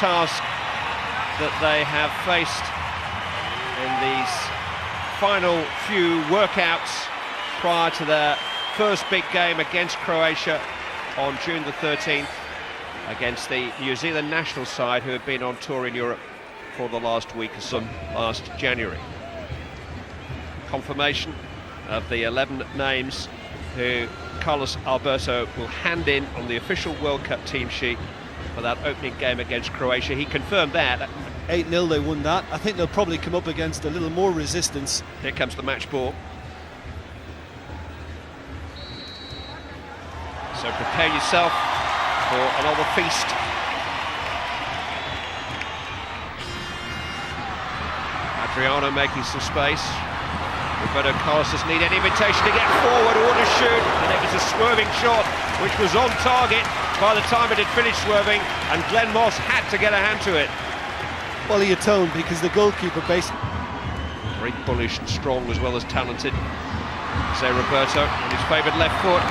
task that they have faced in these final few workouts prior to their first big game against Croatia on June the 13th, against the New Zealand national side, who have been on tour in Europe for the last week or so, last January. Confirmation of the 11 names who Carlos Alberto will hand in on the official World Cup team sheet for that opening game against Croatia. He confirmed that. 8-0 they won that. I think they'll probably come up against a little more resistance. Here comes the match ball. So prepare yourself for another feast. Adriano making some space. Roberto Carlos doesn't need any invitation to get forward or to shoot, and it was a swerving shot which was on target by the time it had finished swerving, and Glenn Moss had to get a hand to it. Well, he atoned because the goalkeeper basically... Very bullish and strong as well as talented. Jose Roberto on his favoured left foot.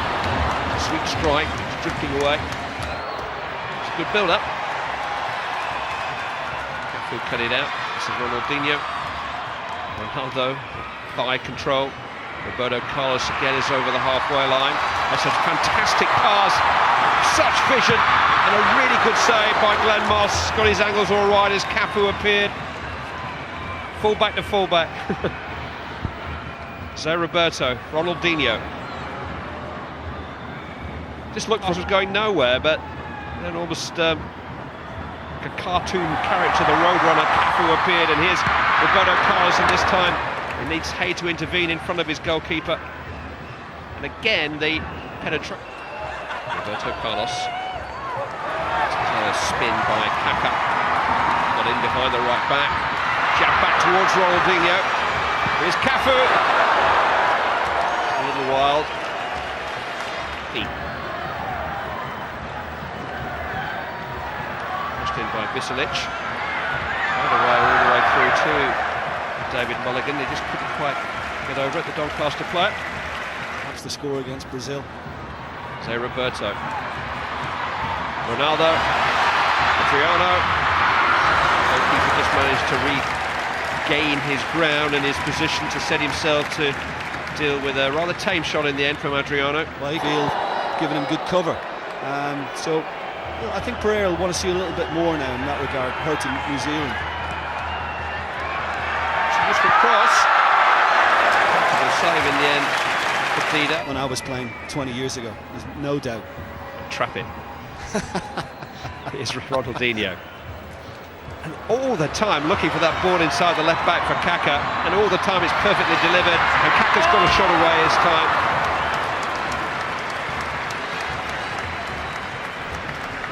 Sweet strike, drifting away. It's a good build-up. Cafu cut it out. This is Ronaldinho. Ronaldo, thigh control. Roberto Carlos again is over the halfway line. That's a fantastic pass. Such vision and a really good save by Glenn Moss. Got his angles all right as Cafu appeared. Fullback to fullback. Jose Roberto, Ronaldinho. Just looked like it was going nowhere, but then almost like a cartoon character, the Roadrunner, Cafu appeared, and here's Roberto Carlos, and this time he needs Hay to intervene in front of his goalkeeper. And again, the penetration. Roberto Carlos. A spin by Kaká. Got in behind the right back. Jab back towards Ronaldinho. Here's Cafu. A little wild. Pushed in by Visalic. All the way through to David Mulligan. He just couldn't quite get over it, the Doncaster player. That's the score against Brazil. Jose Roberto. Ronaldo. Adriano. Goalkeeper just managed to regain his ground and his position to set himself to deal with a rather tame shot in the end from Adriano. Well, he feel giving him good cover. So you know, I think Pereira will want to see a little bit more now in that regard, hurting New Zealand. Significant cross. Comfortable save in the end. Petida. When I was playing 20 years ago, there's no doubt. Trap it. Here's Ronaldinho. And all the time looking for that ball inside the left back for Kaká, and all the time it's perfectly delivered, and Kaka's got a shot away this time.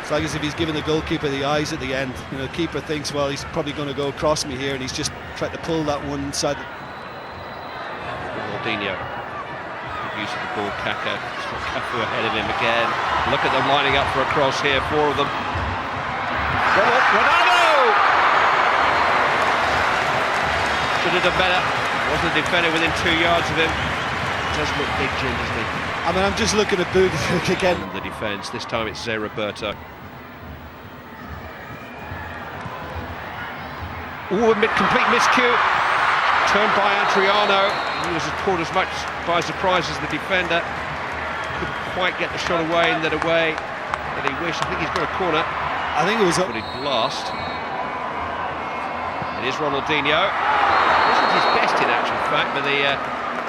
It's like as if he's giving the goalkeeper the eyes at the end. You know, the keeper thinks, well, he's probably going to go across me here, and he's just tried to pull that one inside. Ronaldinho. Use of the ball, Kaká. Cafu ahead of him again. Look at them lining up for a cross here, four of them. Ronaldo! Should have done better. Wasn't a defender within 2 yards of him. Does look big, Jim, doesn't he? I mean, I'm just looking at Bugac again. The defence, this time it's Jose Roberto. Ooh, complete miscue. Turned by Adriano. He was caught as much by surprise as the defender. Couldn't quite get the shot away in that way that he wished. I think he's got a corner. I think it was a blast. It is Ronaldinho. Wasn't his best in actual fact, but the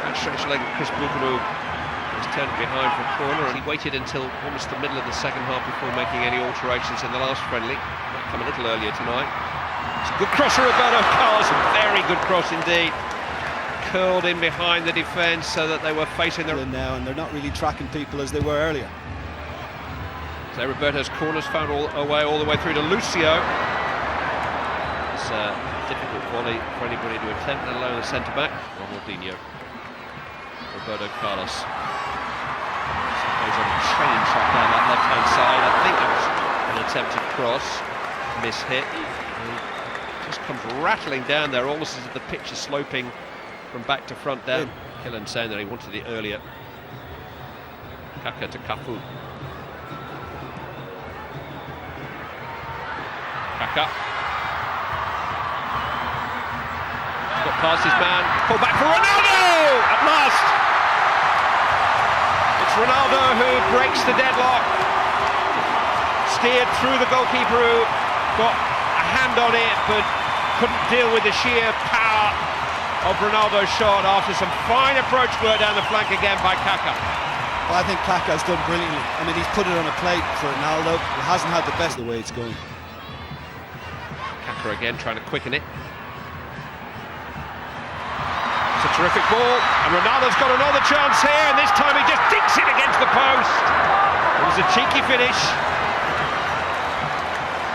outstretched leg of Chris Bouguereau was turned behind for a corner, and he waited until almost the middle of the second half before making any alterations in the last friendly. Might come a little earlier tonight. It's a good cross for Roberto Carlos, a very good cross indeed. Curled in behind the defence so that they were facing the... now, and they're not really tracking people as they were earlier. So Roberto's corners found a way all the way through to Lucio. It's a difficult volley for anybody to attempt, let alone a centre-back. Ronaldinho. Roberto Carlos. Goes on a train shot down that left-hand side. I think it was an attempted cross. Miss-hit. Just comes rattling down there, almost as if the pitch is sloping from back to front down. Killen saying that he wanted it earlier. Kaká to Cafu. Kaka. Got past his man, pull back for Ronaldo! At last! It's Ronaldo who breaks the deadlock. Steered through the goalkeeper who got a hand on it, but couldn't deal with the sheer power of Ronaldo's shot after some fine approach work down the flank again by Kaka. Well, I think Kaka's done brilliantly. I mean, he's put it on a plate for Ronaldo. He hasn't had the best of the way it's going. Kaka again trying to quicken it. It's a terrific ball, and Ronaldo's got another chance here, and this time he just dinks it against the post. It was a cheeky finish.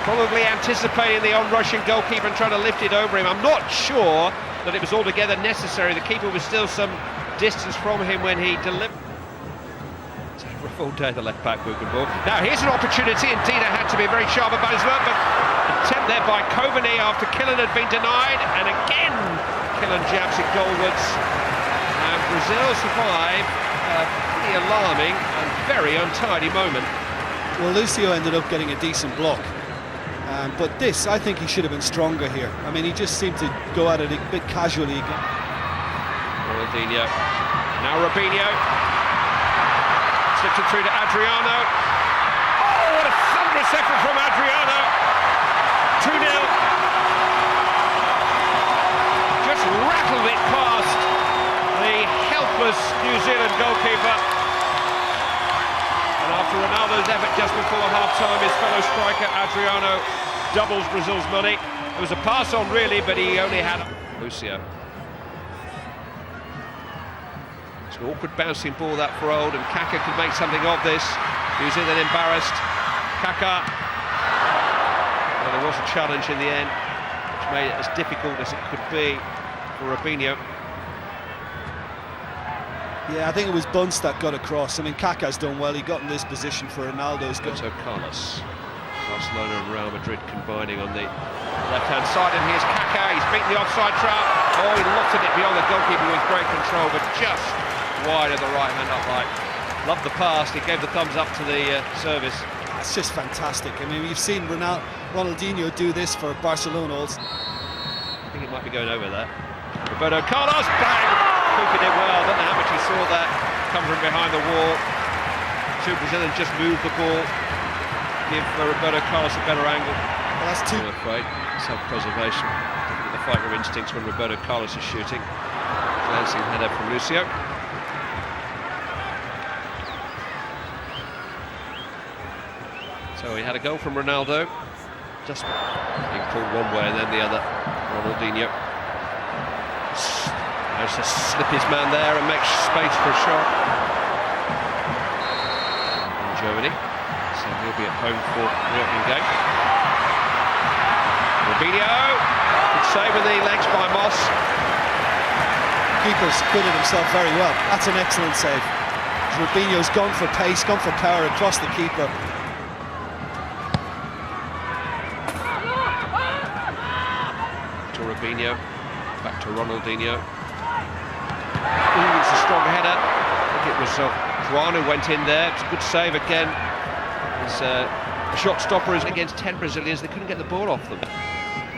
Probably anticipating the on-rushing goalkeeper and trying to lift it over him. I'm not sure that it was altogether necessary. The keeper was still some distance from him when he delivered. It's a full day, the left-back moving ball. Now here's an opportunity. Indeed, it had to be very sharp about his work, but attempt there by Coveney after Killen had been denied, and again Killen jabs it goalwards. And Brazil survive a pretty alarming and very untidy moment. Well, Lucio ended up getting a decent block. But this, I think he should have been stronger here. I mean, he just seemed to go at it a bit casually again. Ronaldinho. Now Robinho. Slipped it through to Adriano. Oh, what a thunderous effort from Adriano. 2-0. Just rattled it past the helpless New Zealand goalkeeper. And after Ronaldo's effort just before half-time, his fellow striker Adriano doubles Brazil's money. It was a pass on really, but he only had Lucio. It's an awkward bouncing ball that for Old, and Kaka could make something of this. New Zealand embarrassed. Kaka. Well, there was a challenge in the end, which made it as difficult as it could be for Robinho. Yeah, I think it was Bunce that got across. I mean, Kaka's done well. He got in this position for Ronaldo's goal. Roberto Carlos. Barcelona and Real Madrid combining on the left-hand side, and here's Kaka. He's beaten the offside trap. Oh, he lofted it beyond the goalkeeper with great control, but just wide of the right-hand upright. Loved the pass. He gave the thumbs up to the service. That's just fantastic. I mean, you've seen Ronaldinho do this for Barcelona also. I think it might be going over there. Roberto Carlos, bang! Keeping it well. I don't know how much he saw that come from behind the wall. Two Brazilians just moved the ball. Give Roberto Carlos a better angle. Well, that's two. I'm afraid. Self-preservation. The fighter instincts when Roberto Carlos is shooting. Glancing header from Lucio. So he had a goal from Ronaldo. Just being pulled one way and then the other. Ronaldinho. Managed to slip his man there and make space for a shot. In Germany. So he'll be at home for the opening game. Robinho, good save with the legs by Moss. Keeper's acquitted himself very well. That's an excellent save. Robinho's gone for pace, gone for power across the keeper. To Robinho, back to Ronaldinho. Ooh, it's a strong header. I think it was Juan who went in there. It's a good save again. The shot stopper is against 10 Brazilians. They couldn't get the ball off them.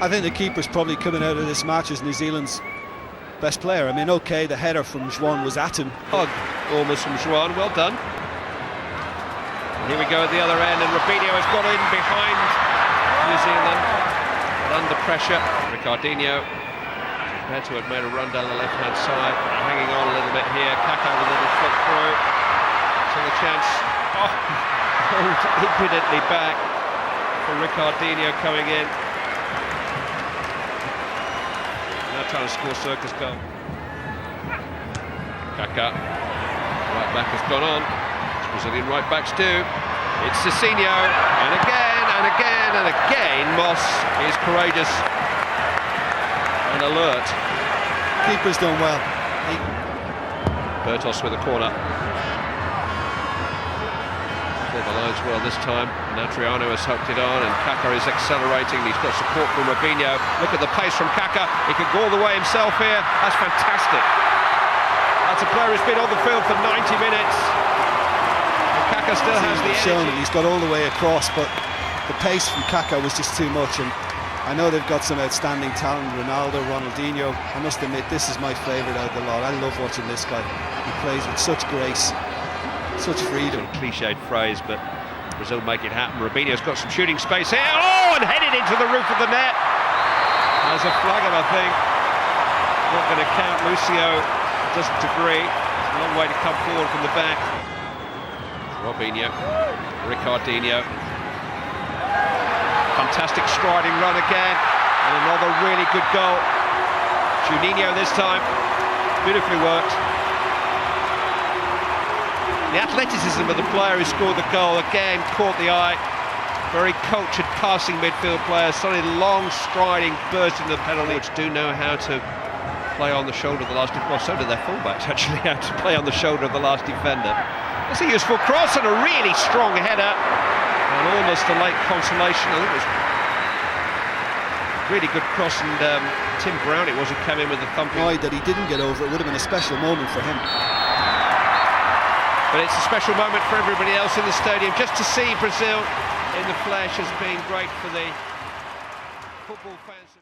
I think the keeper's probably coming out of this match as New Zealand's best player. I mean, okay, the header from Juan was at him. Hug almost from Juan, well done. And here we go at the other end, and Robinho has got in behind New Zealand. But under pressure, Ricardinho prepared to have made a run down the left-hand side, hanging on a little bit here. Kaka with a little foot through. So the chance. Oh, pulled impudently back for Ricardinho coming in. Now trying to score Circus goal. Kaka, right back has gone on. As Brazilian right backs do. It's Cicinho, and again, and again, and again, Moss is courageous and alert. Keeper's done well. Bertos with a corner. Cleared the lines well this time. And Adriano has hooked it on, and Kaka is accelerating. He's got support from Robinho. Look at the pace from Kaka. He can go all the way himself here. That's fantastic. That's a player who's been on the field for 90 minutes. And Kaka still has the energy. He's got all the way across, but the pace from Kaka was just too much, and I know they've got some outstanding talent, Ronaldo, Ronaldinho. I must admit, this is my favourite out of the lot. I love watching this guy. He plays with such grace, such freedom. Cliched phrase, but Brazil make it happen. Robinho's got some shooting space here. Oh, and headed into the roof of the net. There's a flag, I think. Not going to count. Lucio doesn't agree. It's a long way to come forward from the back. Robinho, Ricardinho. Fantastic striding run again, and another really good goal. Juninho this time, beautifully worked. The athleticism of the player who scored the goal again caught the eye. Very cultured passing midfield player, solid long striding burst into the penalty. Which do know how to play on the shoulder of the last defender. Well, so do their fullbacks actually, how to play on the shoulder of the last defender. It's a useful cross and a really strong header. And almost a late consolation. I think it was really good cross, and Tim Brown it was who came in with the thumping. That he didn't get over, it would have been a special moment for him. But it's a special moment for everybody else in the stadium. Just to see Brazil in the flesh has been great for the football fans.